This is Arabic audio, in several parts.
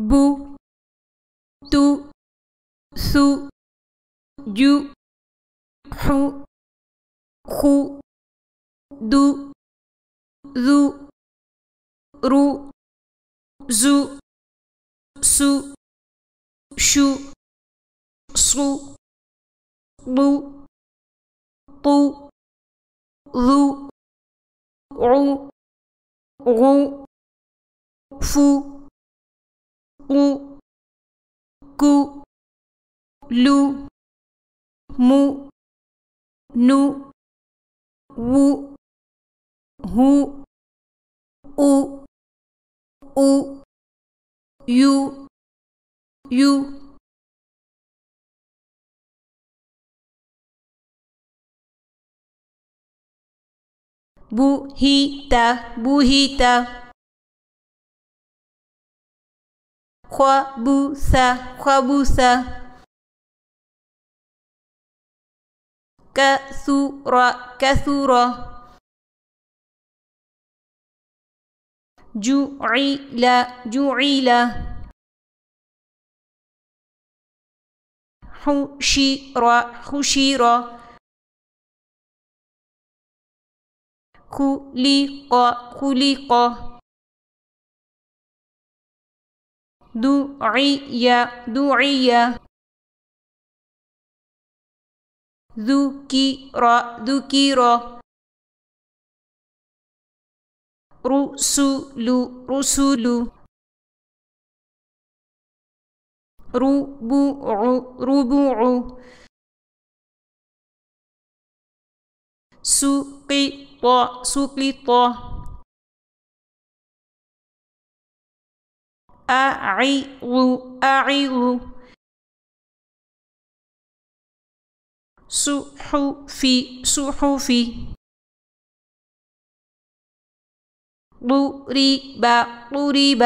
بو تو ثو جو حو خو دو ذو رو زو سو شو صو ضو طو ذو عو غو فو قو كو لو مو نو وو هو او او يو يو بوهيتا بوهيتا خبوثا خبوثا كثر كثر جعل جعل حشر حشر خلق خلق دعي دعي ذكر ذكر رسل رسل ربع ربع سقط سقط أعظ أعظ صحف صحف ضرب ضرب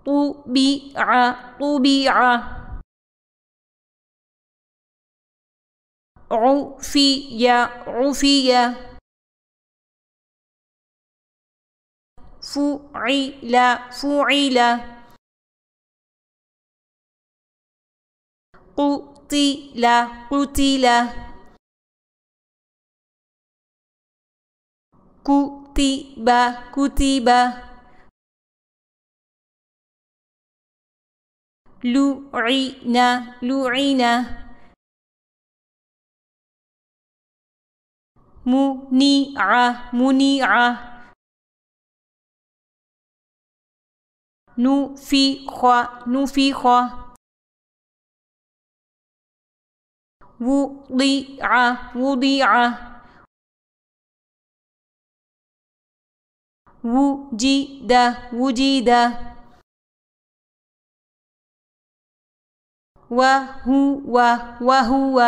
طبع طبع عفي عفي فعل فعل قتل قتل كتب كتب لعن لعن منع منع نفخ نفخ وضع وضع وجد وجد وهو وهو